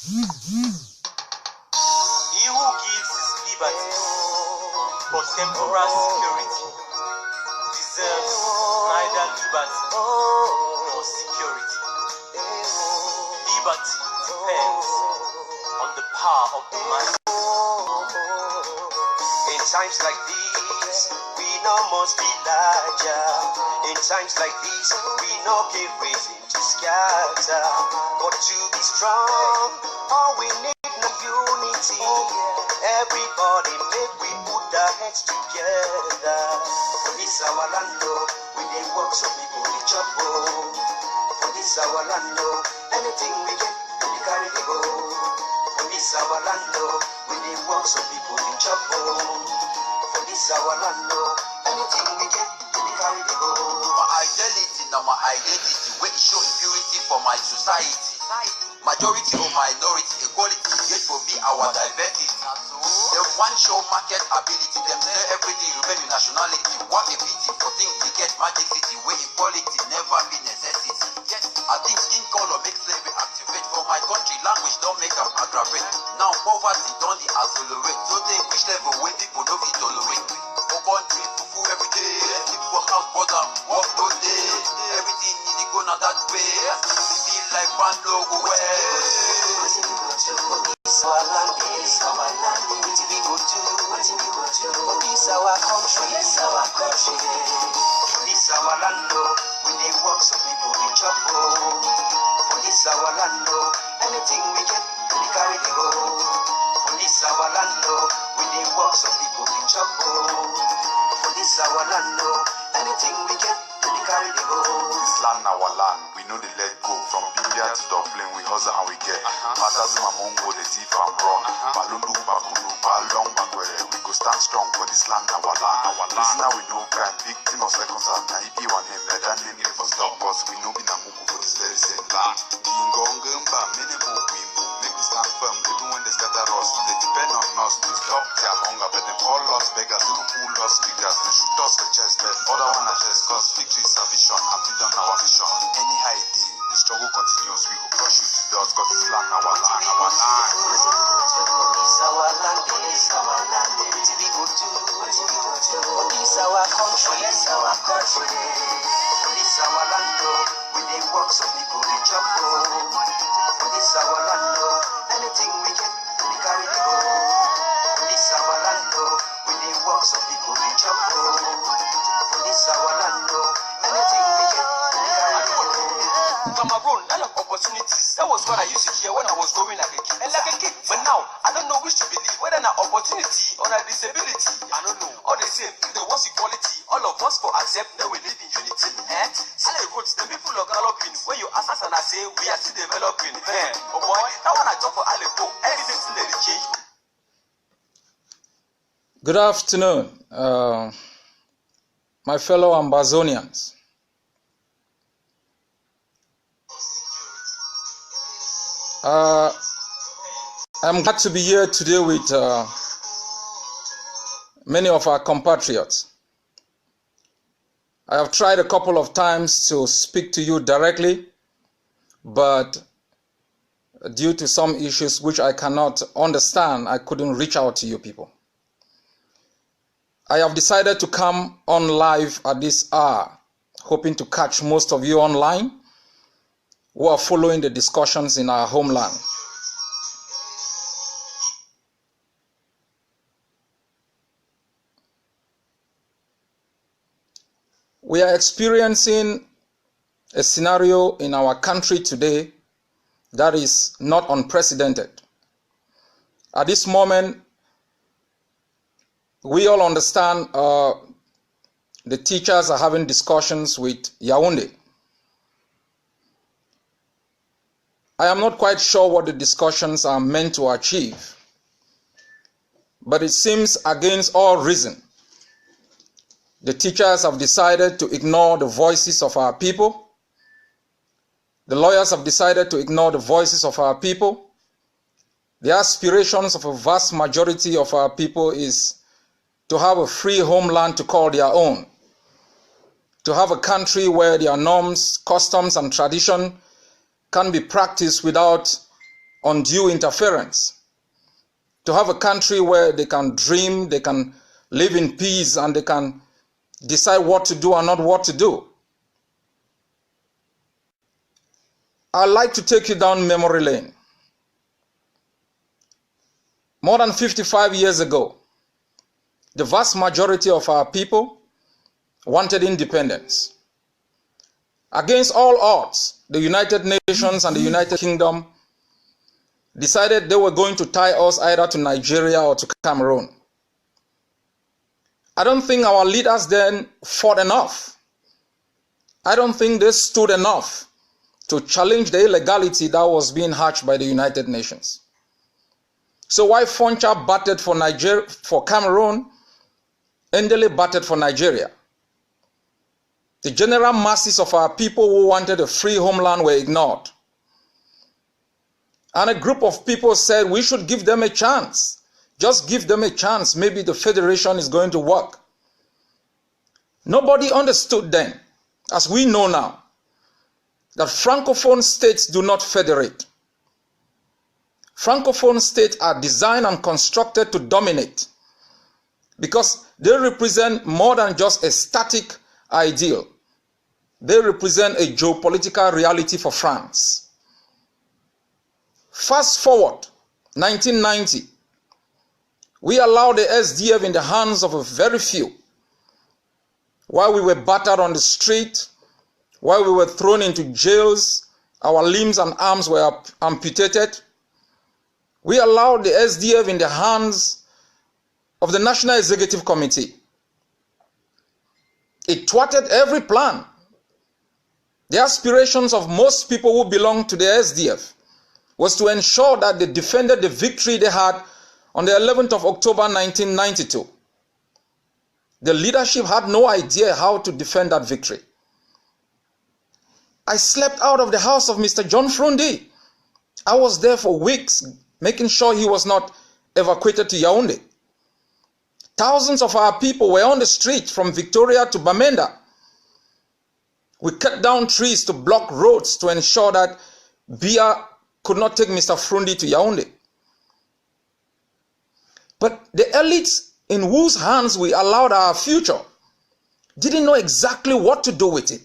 He who gives his liberty for temporal security deserves neither liberty nor security. Liberty depends on the power of the man. In times like these, we know must be larger. In times like these, we know give reason to scatter. But to be strong, all we need is unity. Everybody make we put our heads together. For this our land, we dey work so people dey chop. For this our land, anything we get, we carry the go. For this our land, we dey work so people dey chop. For this our land, anything we get, we carry the go. My identity, now my identity, wey show impurity for my society. Majority or minority, equality, yet for be our diversity. Them one show market ability, them say everything remain in nationality. What a pity for things we get magic city, where equality never be necessity. Yes, I think skin color makes slavery activate for my country, language don't make them aggravate. Now poverty don't the accelerate, so they which level where people don't be tolerate. For country, fufu every day, people house border, work no day, everything need to go now that way. Like one logo way. This our land, this our land. What we go do? What we go do? This our country, this our country. This our land, we dey work so people dey chop. For this our land, anything we get, we carry the go. For this our land, we dey work so people dey chop. For this our land, anything we get, we carry the go. This land, our land, we know the let go. From India to Dublin, we hustle and we get. Matters Mamongo, the thief and raw. Balundu, Bakulu, Balong, Bakwere. We go stand strong for this land, our land. This now we know crime, victim of circumstance. Now if you want name, let that name for stop us. We know be Namugu for this very same land. Kingongumba, minimum we move. Make we stand firm, even when they scatter us. They depend on us to stop their hunger. But them all lost beggars, who pull lost figures. They shoot us the chest, but other one are just cause victory is our vision and freedom our mission. Anyhow it is, the struggle continues. We will crush you to dust cause this land our land, our land. This our land, this our land. What we go do? What we go do? This our country, this our country. This our land, we dey work so people dey chop. For this our land, anything we get, we carry the go. This our land, we dey work so people dey chop. For this our land, anything we get, we carry the go. Cameroun, land of opportunities. That was what I used to hear when I was growing like a kid. And like a kid, but now I don't know which to believe, whether an opportunity or a disability. I don't know. All they say, if there was equality, all of us for accept that we live in unity. So the people are galloping. When you ask us and I say we are still developing. Oh boy, that one I talk for Aleppo. Everything's in the change. Good afternoon, my fellow Ambazonians. I'm glad to be here today with many of our compatriots. I have tried a couple of times to speak to you directly, but due to some issues which I cannot understand, I couldn't reach out to you people. I have decided to come on live at this hour, hoping to catch most of you online who are following the discussions in our homeland. We are experiencing a scenario in our country today that is not unprecedented. At this moment, we all understand the teachers are having discussions with Yaoundé. I am not quite sure what the discussions are meant to achieve, but it seems against all reason. The teachers have decided to ignore the voices of our people. The lawyers have decided to ignore the voices of our people. The aspirations of a vast majority of our people is to have a free homeland to call their own, to have a country where their norms, customs, and tradition can be practiced without undue interference, to have a country where they can dream, they can live in peace, and they can decide what to do and not what to do. I'd like to take you down memory lane. More than 55 years ago, the vast majority of our people wanted independence. Against all odds, the United Nations and the United Kingdom decided they were going to tie us either to Nigeria or to Cameroon. I don't think our leaders then fought enough. I don't think they stood enough to challenge the illegality that was being hatched by the United Nations. So while Foncha batted for Cameroon, Endele batted for Nigeria. The general masses of our people who wanted a free homeland were ignored. And a group of people said we should give them a chance. Just give them a chance. Maybe the federation is going to work. Nobody understood then, as we know now, that Francophone states do not federate. Francophone states are designed and constructed to dominate because they represent more than just a static ideal. They represent a geopolitical reality for France. Fast forward, 1990, we allowed the SDF in the hands of a very few. While we were battered on the street, while we were thrown into jails, our limbs and arms were amputated, we allowed the SDF in the hands of the National Executive Committee. It thwarted every plan. The aspirations of most people who belong to the SDF was to ensure that they defended the victory they had on the 11th of October 1992. The leadership had no idea how to defend that victory. I slept out of the house of Mr. John Frundi. I was there for weeks, making sure he was not evacuated to Yaoundé. Thousands of our people were on the street from Victoria to Bamenda. We cut down trees to block roads to ensure that Biya could not take Mr. Frundi to Yaoundé. But the elites in whose hands we allowed our future didn't know exactly what to do with it.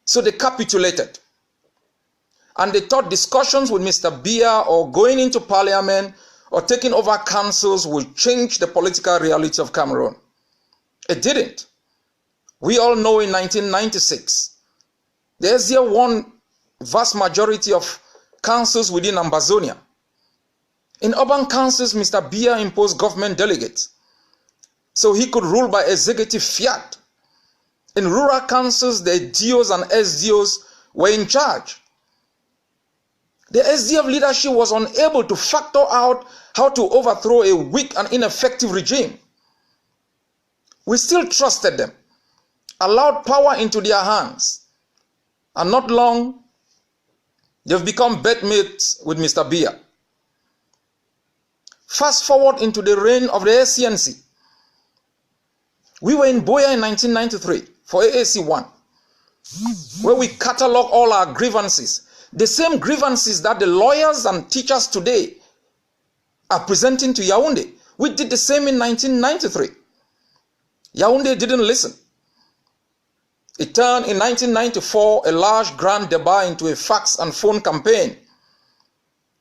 So they capitulated. And they thought discussions with Mr. Biya or going into parliament or taking over councils would change the political reality of Cameroon. It didn't. We all know in 1996, the SDF won vast majority of councils within Ambazonia. In urban councils, Mr. Biya imposed government delegates, so he could rule by executive fiat. In rural councils, the DOs and SDOs were in charge. The SDF leadership was unable to factor out how to overthrow a weak and ineffective regime. We still trusted them, allowed power into their hands, and not long, they've become bedmates with Mr. Biya. Fast forward into the reign of the SCNC. We were in Boya in 1993 for AAC1, where we cataloged all our grievances, the same grievances that the lawyers and teachers today are presenting to Yaoundé. We did the same in 1993. Yaoundé didn't listen. It turned in 1994 a large grand débat into a fax and phone campaign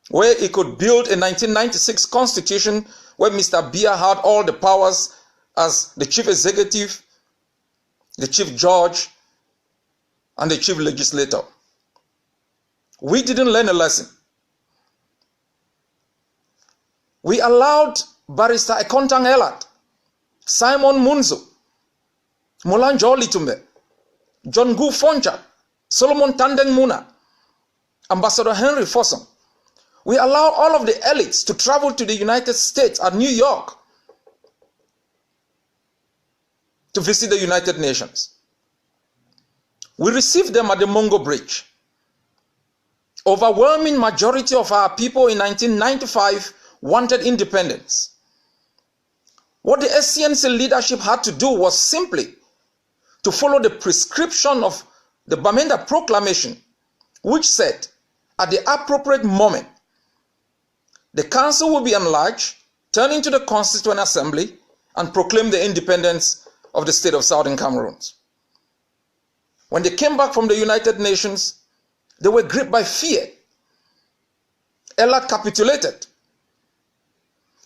where it could build a 1996 constitution where Mr. Biya had all the powers as the chief executive, the chief judge, and the chief legislator. We didn't learn a lesson. We allowed Barrister Ekontang Elat, Simon Munzo, Molanjo Litumbe, John Gu Foncha, Solomon Tandeng Muna, Ambassador Henry Fossum. We allowed all of the elites to travel to the United States and New York to visit the United Nations. We received them at the Mongo Bridge. Overwhelming majority of our people in 1995 wanted independence. What the SCNC leadership had to do was simply to follow the prescription of the Bamenda Proclamation, which said, at the appropriate moment, the council will be enlarged, turn into the Constituent Assembly, and proclaim the independence of the state of Southern Cameroon. When they came back from the United Nations, they were gripped by fear. Ella capitulated.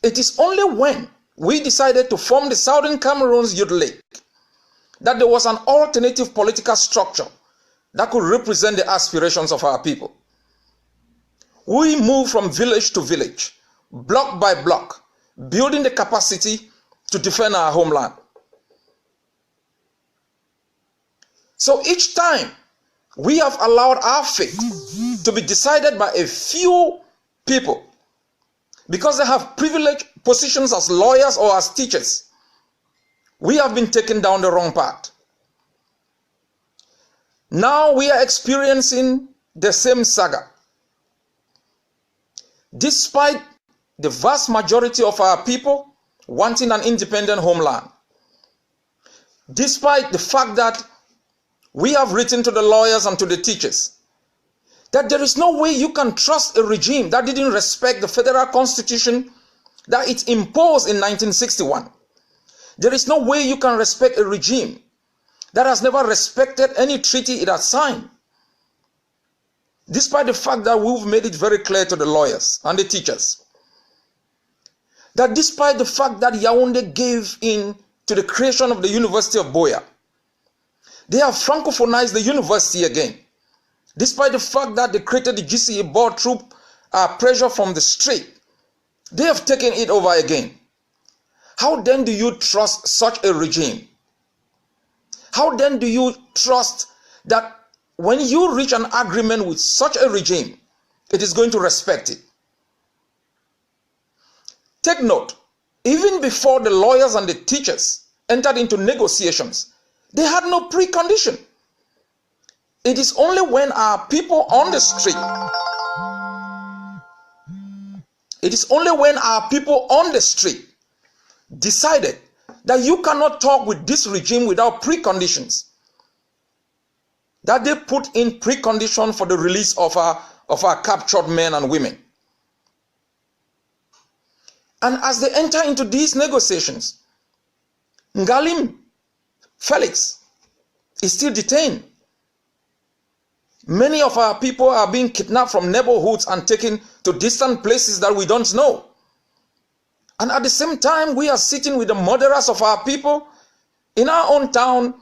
It is only when we decided to form the Southern Cameroon's Youth League that there was an alternative political structure that could represent the aspirations of our people. We moved from village to village, block by block, building the capacity to defend our homeland. So each time we have allowed our fate to be decided by a few people because they have privileged positions as lawyers or as teachers, we have been taken down the wrong path. Now we are experiencing the same saga. Despite the vast majority of our people wanting an independent homeland, despite the fact that we have written to the lawyers and to the teachers that there is no way you can trust a regime that didn't respect the federal constitution that it imposed in 1961. There is no way you can respect a regime that has never respected any treaty it has signed. Despite the fact that we've made it very clear to the lawyers and the teachers that despite the fact that Yaoundé gave in to the creation of the University of Buea, they have francophonized the university again. Despite the fact that they created the GCE board through pressure from the street, they have taken it over again. How then do you trust such a regime? How then do you trust that when you reach an agreement with such a regime, it is going to respect it? Take note, even before the lawyers and the teachers entered into negotiations, they had no precondition. It is only when our people on the street, decided that you cannot talk with this regime without preconditions, that they put in precondition for the release of our captured men and women. And as they enter into these negotiations, Ngalim Felix is still detained. Many of our people are being kidnapped from neighborhoods and taken to distant places that we don't know. And at the same time, we are sitting with the murderers of our people in our own town,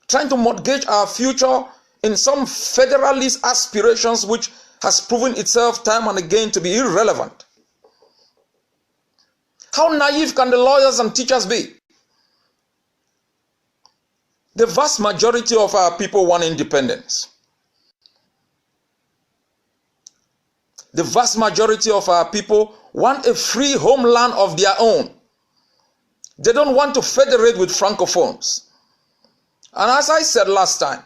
trying to mortgage our future in some federalist aspirations which has proven itself time and again to be irrelevant. How naive can the lawyers and teachers be? The vast majority of our people want independence. The vast majority of our people want a free homeland of their own. They don't want to federate with francophones. And as I said last time,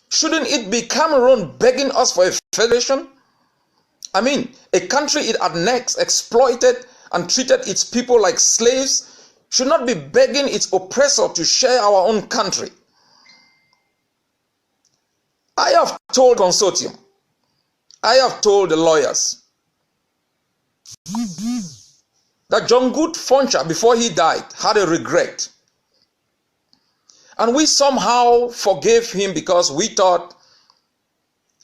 shouldn't it be Cameroon begging us for a federation? I mean, a country it annexed, exploited, and treated its people like slaves should not be begging its oppressor to share our own country. I have told consortium, I have told the lawyers that John Good Foncha, before he died, had a regret. And we somehow forgave him because we thought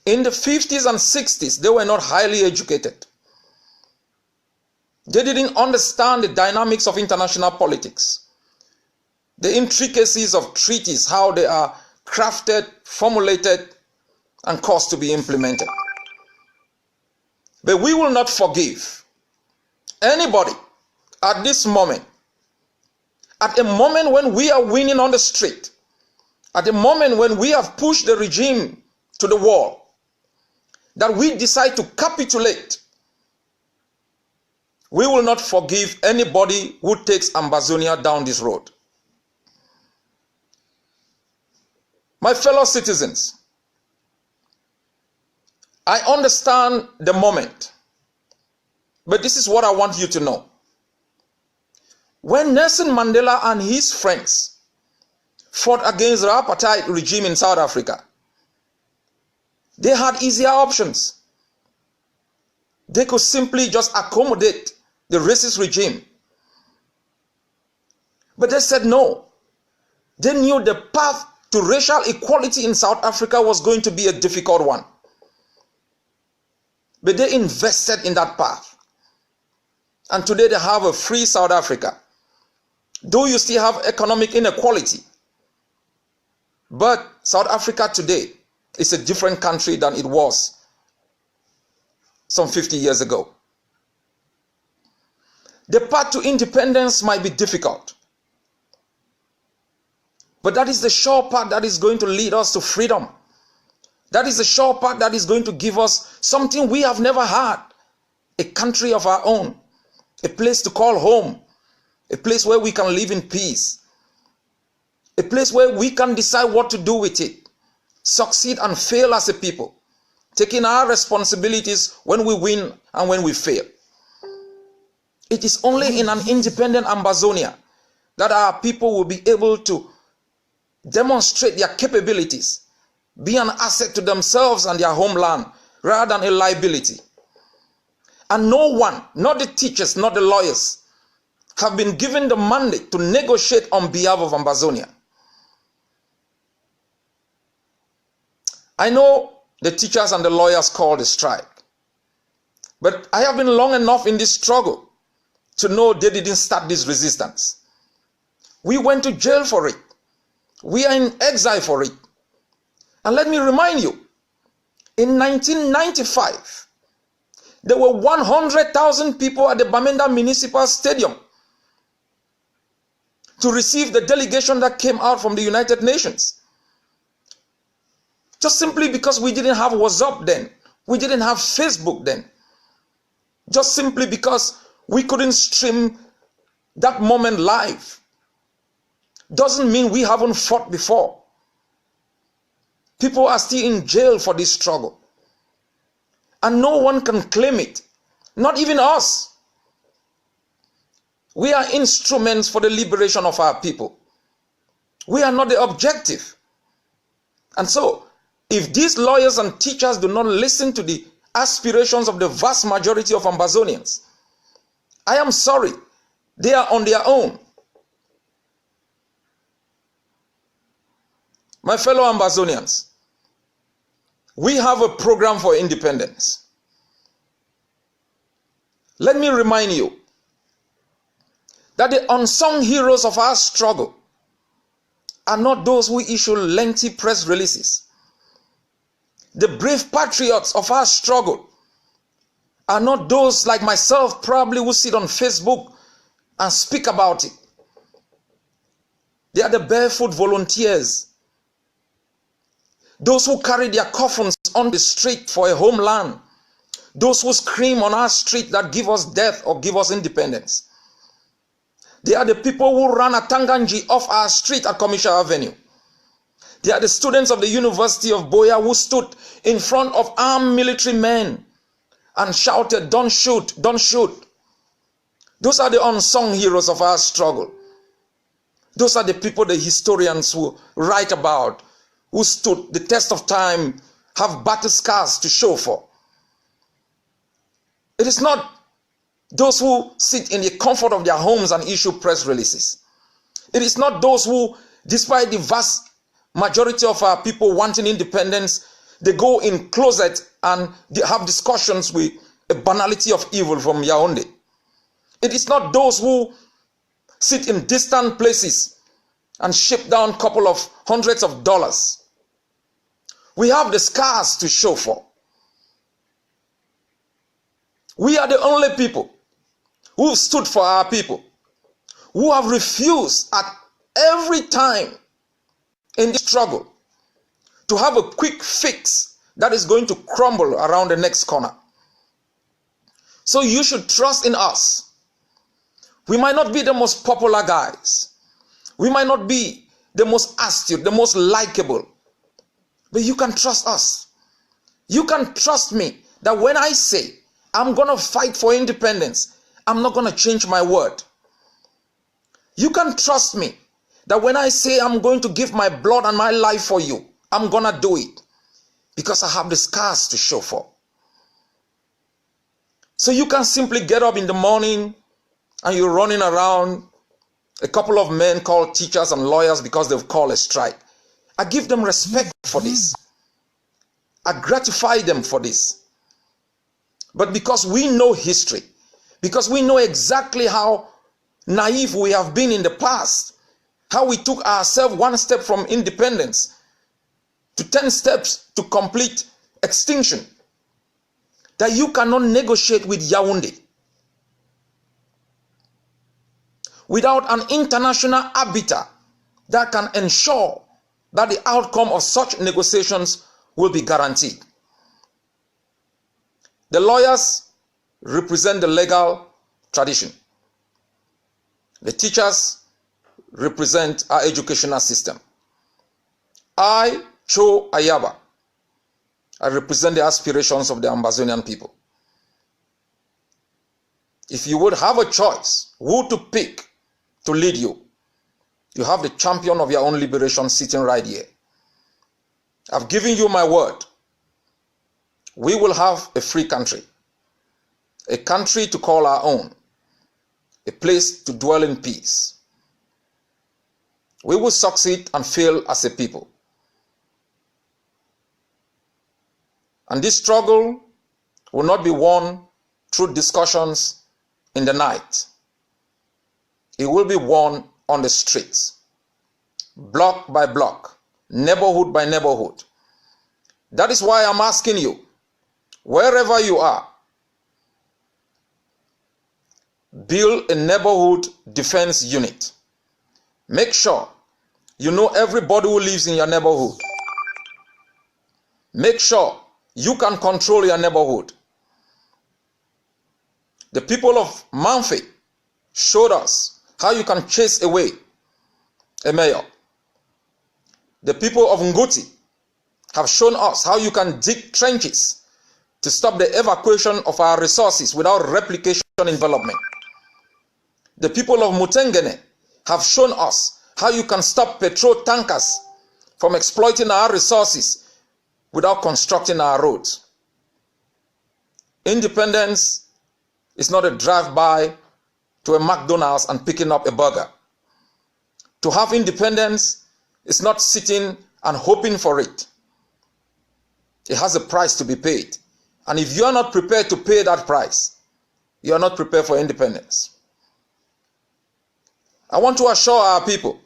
in the 50s and 60s, they were not highly educated. They didn't understand the dynamics of international politics, the intricacies of treaties, how they are crafted, formulated, and caused to be implemented. But we will not forgive anybody at this moment, at a moment when we are winning on the street, at a moment when we have pushed the regime to the wall, that we decide to capitulate. We will not forgive anybody who takes Ambazonia down this road. My fellow citizens, I understand the moment, but this is what I want you to know. When Nelson Mandela and his friends fought against the apartheid regime in South Africa, they had easier options. They could simply just accommodate the racist regime. But they said no. They knew the path to racial equality in South Africa was going to be a difficult one. But they invested in that path. And today they have a free South Africa. Though you still have economic inequality. But South Africa today is a different country than it was some 50 years ago. The path to independence might be difficult. But that is the sure path that is going to lead us to freedom. That is the sure path that is going to give us something we have never had. A country of our own. A place to call home. A place where we can live in peace. A place where we can decide what to do with it. Succeed and fail as a people. Taking our responsibilities when we win and when we fail. It is only in an independent Ambazonia that our people will be able to demonstrate their capabilities, be an asset to themselves and their homeland rather than a liability. And no one, not the teachers, not the lawyers, have been given the mandate to negotiate on behalf of Ambazonia. I know the teachers and the lawyers called a strike, but I have been long enough in this struggle to know they didn't start this resistance. We went to jail for it. We are in exile for it. And let me remind you, in 1995, there were 100,000 people at the Bamenda Municipal Stadium to receive the delegation that came out from the United Nations. Just simply because we didn't have WhatsApp then. We didn't have Facebook then. Just simply because we couldn't stream that moment live. Doesn't mean we haven't fought before. People are still in jail for this struggle. And no one can claim it. Not even us. We are instruments for the liberation of our people. We are not the objective. And so, if these lawyers and teachers do not listen to the aspirations of the vast majority of Ambazonians, I am sorry, they are on their own. My fellow Ambazonians, we have a program for independence. Let me remind you that the unsung heroes of our struggle are not those who issue lengthy press releases. The brave patriots of our struggle are not those like myself probably who sit on Facebook and speak about it. They are the barefoot volunteers. Those who carry their coffins on the street for a homeland. Those who scream on our street that give us death or give us independence. They are the people who ran a Tanganji off our street at Commercial Avenue. They are the students of the University of Boya who stood in front of armed military men and shouted, "Don't shoot, don't shoot." Those are the unsung heroes of our struggle. Those are the people the historians who write about, who stood the test of time, have battle scars to show for. It is not those who sit in the comfort of their homes and issue press releases. It is not those who, despite the vast majority of our people wanting independence, they go in closet and they have discussions with a banality of evil from Yaoundé. It is not those who sit in distant places and ship down a couple of hundreds of dollars. We have the scars to show for. We are the only people who stood for our people, who have refused at every time in this struggle to have a quick fix that is going to crumble around the next corner. So you should trust in us. We might not be the most popular guys. We might not be the most astute, the most likable. But you can trust us. You can trust me that when I say I'm going to fight for independence, I'm not going to change my word. You can trust me that when I say I'm going to give my blood and my life for you, I'm going to do it because I have the scars to show for. So you can simply get up in the morning and you're running around a couple of men called teachers and lawyers because they've called a strike. I give them respect for this. I gratify them for this. But because we know history, because we know exactly how naive we have been in the past, how we took ourselves one step from independence to 10 steps to complete extinction, that you cannot negotiate with Yaoundé without an international arbiter that can ensure that the outcome of such negotiations will be guaranteed. The lawyers represent the legal tradition. The teachers represent our educational system. I, CHO AYABA, I represent the aspirations of the Ambazonian people. If you would have a choice who to pick to lead you, you have the champion of your own liberation sitting right here. I've given you my word. We will have a free country, a country to call our own, a place to dwell in peace. We will succeed and fail as a people. And this struggle will not be won through discussions in the night. It will be won on the streets, block by block, neighborhood by neighborhood. That is why I'm asking you, wherever you are, build a neighborhood defense unit. Make sure you know everybody who lives in your neighborhood. Make sure you can control your neighborhood. The people of Manfe showed us how you can chase away a mayor. The people of Nguti have shown us how you can dig trenches to stop the evacuation of our resources without replication and development. The people of Mutengene have shown us how you can stop petrol tankers from exploiting our resources without constructing our roads. Independence is not a drive-by to a McDonald's and picking up a burger. To have independence is not sitting and hoping for it. It has a price to be paid. And if you are not prepared to pay that price, you are not prepared for independence. I want to assure our people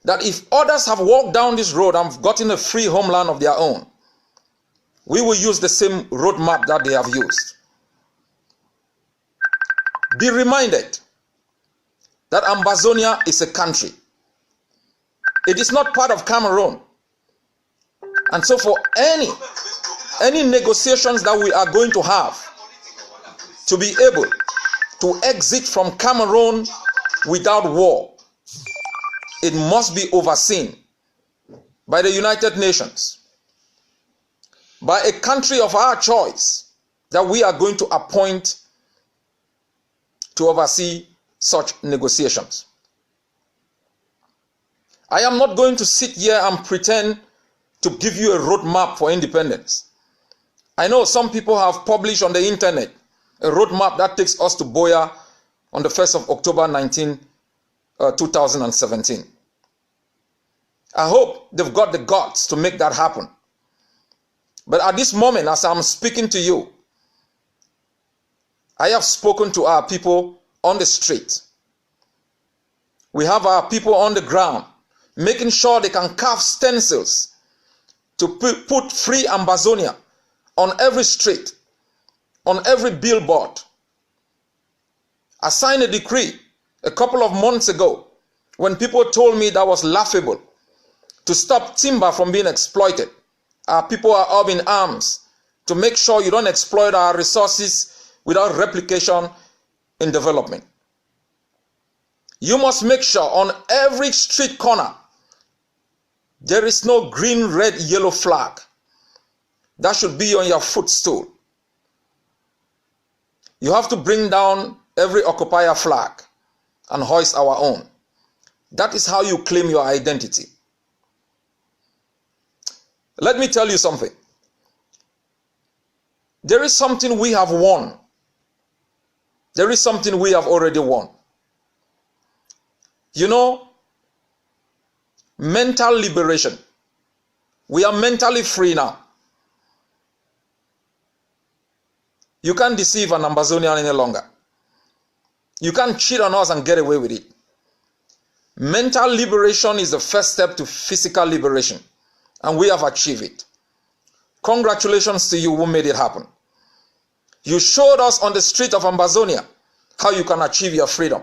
that if others have walked down this road and gotten a free homeland of their own, we will use the same roadmap that they have used. Be reminded that Ambazonia is a country. It is not part of Cameroun. And so for any negotiations that we are going to have to be able to exit from Cameroun without war, it must be overseen by the United Nations, by a country of our choice that we are going to appoint to oversee such negotiations. I am not going to sit here and pretend to give you a roadmap for independence. I know some people have published on the internet a roadmap that takes us to Boya on the 1st of October 2017. I hope they've got the guts to make that happen. But at this moment, as I'm speaking to you, I have spoken to our people on the street. We have our people on the ground, making sure they can carve stencils to put free Ambazonia on every street, on every billboard. I signed a decree a couple of months ago when people told me that was laughable to stop timber from being exploited. Our people are up in arms to make sure you don't exploit our resources without replication in development. You must make sure on every street corner there is no green, red, yellow flag. That should be on your footstool. You have to bring down every occupier flag and hoist our own. That is how you claim your identity. Let me tell you something. There is something we have won. There is something we have already won. You know, mental liberation. We are mentally free now. You can't deceive an Ambazonian any longer. You can't cheat on us and get away with it. Mental liberation is the first step to physical liberation, and we have achieved it. Congratulations to you who made it happen. You showed us on the street of Ambazonia how you can achieve your freedom.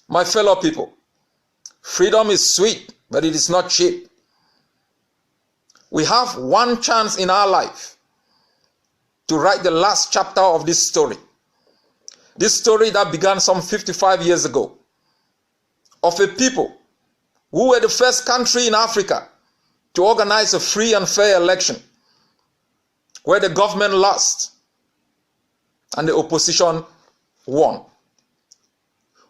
My fellow people, freedom is sweet, but it is not cheap. We have one chance in our life to write the last chapter of this story. This story that began some 55 years ago, of a people who were the first country in Africa to organize a free and fair election, where the government lost and the opposition won.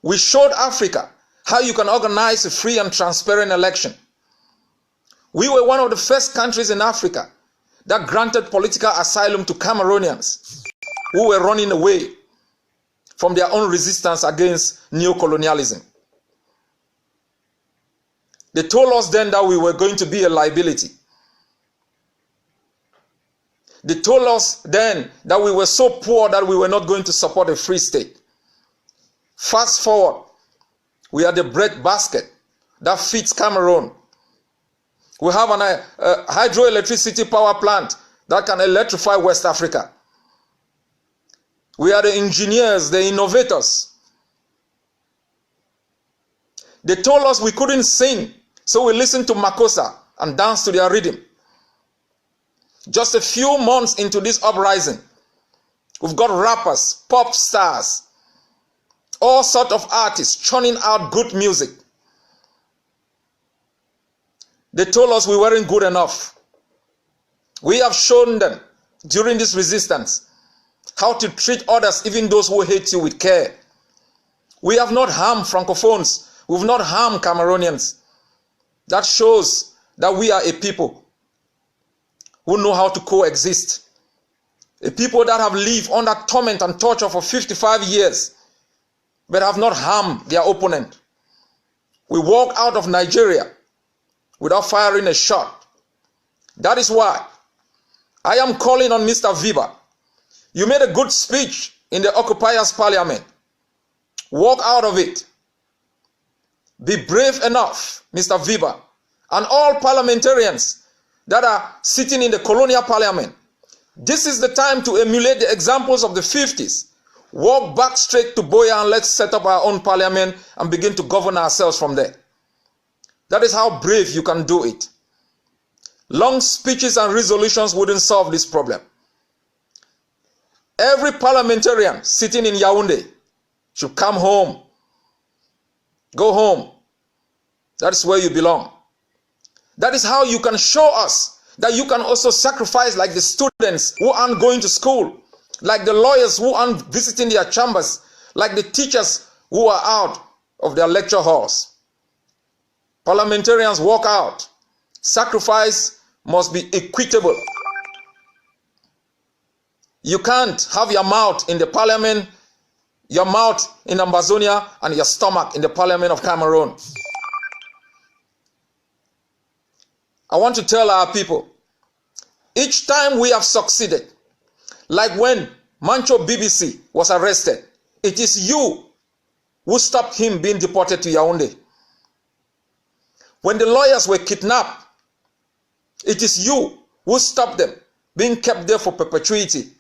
We showed Africa how you can organize a free and transparent election. We were one of the first countries in Africa that granted political asylum to Cameroonians who were running away from their own resistance against neocolonialism. They told us then that we were going to be a liability. They told us then that we were so poor that we were not going to support a free state. Fast forward, we are the bread basket that feeds Cameroon. We have a hydroelectricity power plant that can electrify West Africa. We are the engineers, the innovators. They told us we couldn't sing, so we listened to Makossa and danced to their rhythm. Just a few months into this uprising, we've got rappers, pop stars, all sorts of artists churning out good music. They told us we weren't good enough. We have shown them during this resistance how to treat others, even those who hate you, with care. We have not harmed Francophones. We've not harmed Cameroonians. That shows that we are a people who know how to coexist. A people that have lived under torment and torture for 55 years, but have not harmed their opponent. We walk out of Nigeria without firing a shot. That is why I am calling on Mr. Viva. You made a good speech in the Occupiers' Parliament. Walk out of it. Be brave enough, Mr. Viva, and all parliamentarians that are sitting in the colonial parliament. This is the time to emulate the examples of the 50s. Walk back straight to Boya and let's set up our own parliament and begin to govern ourselves from there. That is how brave you can do it. Long speeches and resolutions wouldn't solve this problem. Every parliamentarian sitting in Yaoundé should come home. Go home. That is where you belong. That is how you can show us that you can also sacrifice, like the students who aren't going to school, like the lawyers who aren't visiting their chambers, like the teachers who are out of their lecture halls. Parliamentarians walk out. Sacrifice must be equitable. You can't have your mouth in the parliament, your mouth in Ambazonia, and your stomach in the parliament of Cameroon. I want to tell our people, each time we have succeeded, like when Mancho BBC was arrested, it is you who stopped him being deported to Yaoundé. When the lawyers were kidnapped, it is you who stopped them being kept there for perpetuity.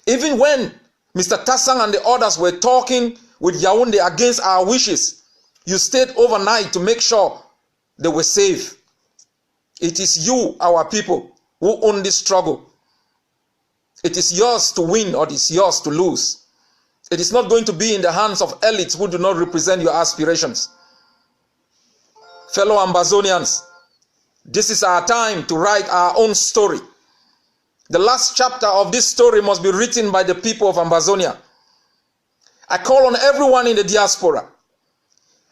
Even when Mr. Tassang and the others were talking with Yaoundé against our wishes, you stayed overnight to make sure they were safe. It is you, our people, who own this struggle. It is yours to win or it is yours to lose. It is not going to be in the hands of elites who do not represent your aspirations. Fellow Ambazonians, this is our time to write our own story. The last chapter of this story must be written by the people of Ambazonia. I call on everyone in the diaspora.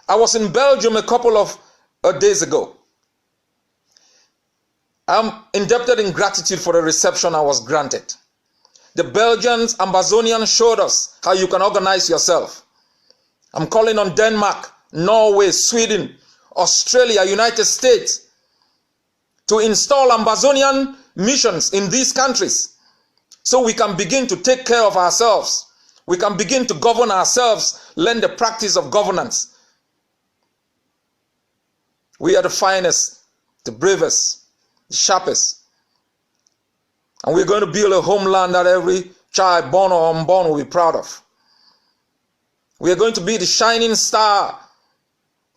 I was in Belgium a couple of days ago. I'm indebted in gratitude for the reception I was granted. The Belgians, Ambazonians showed us how you can organize yourself. I'm calling on Denmark, Norway, Sweden, Australia, United States to install Ambazonian missions in these countries so we can begin to take care of ourselves. We can begin to govern ourselves, learn the practice of governance. We are the finest, the bravest, the sharpest. And we're going to build a homeland that every child, born or unborn, will be proud of. We are going to be the shining star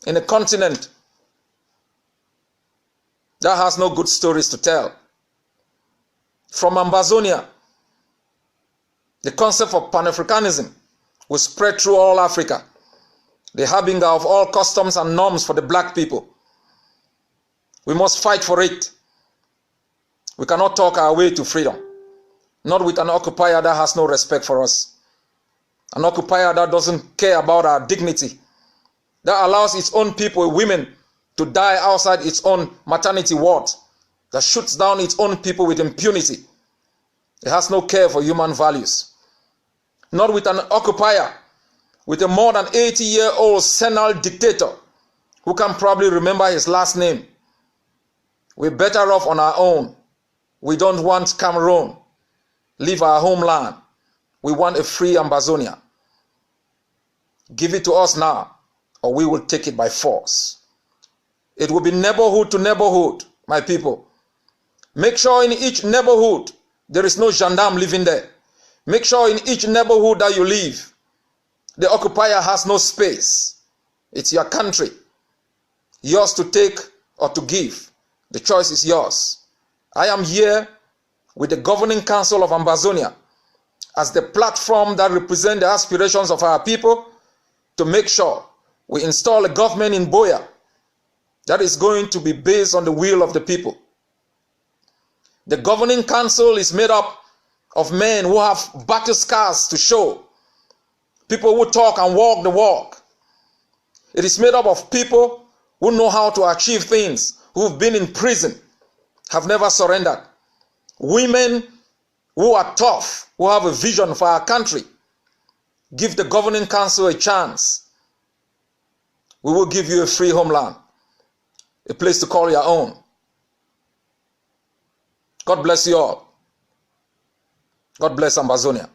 in a continent that has no good stories to tell. From Ambazonia, the concept of Pan-Africanism will spread through all Africa, the harbinger of all customs and norms for the black people. We must fight for it. We cannot talk our way to freedom, not with an occupier that has no respect for us, an occupier that doesn't care about our dignity, that allows its own people, women, to die outside its own maternity ward, that shoots down its own people with impunity. It has no care for human values. Not with an occupier, with a more than 80-year-old senile dictator who can probably remember his last name. We're better off on our own. We don't want Cameroun. Leave our homeland. We want a free Ambazonia. Give it to us now, or we will take it by force. It will be neighborhood to neighborhood, my people. Make sure in each neighborhood there is no gendarme living there. Make sure in each neighborhood that you live, the occupier has no space. It's your country. Yours to take or to give. The choice is yours. I am here with the Governing Council of Ambazonia as the platform that represents the aspirations of our people to make sure we install a government in Boya that is going to be based on the will of the people. The Governing Council is made up of men who have battle scars to show, people who talk and walk the walk. It is made up of people who know how to achieve things, who've been in prison, have never surrendered. Women who are tough, who have a vision for our country. Give the Governing Council a chance. We will give you a free homeland, a place to call your own. God bless you all. God bless Ambazonia.